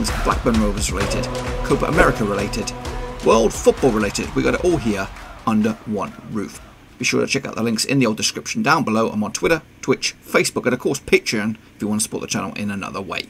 things Blackburn Rovers related, Copa America related, World Football related. We got it all here under one roof. Be sure to check out the links in the old description down below. I'm on Twitter, Twitch, Facebook, and of course Patreon if you want to support the channel in another way.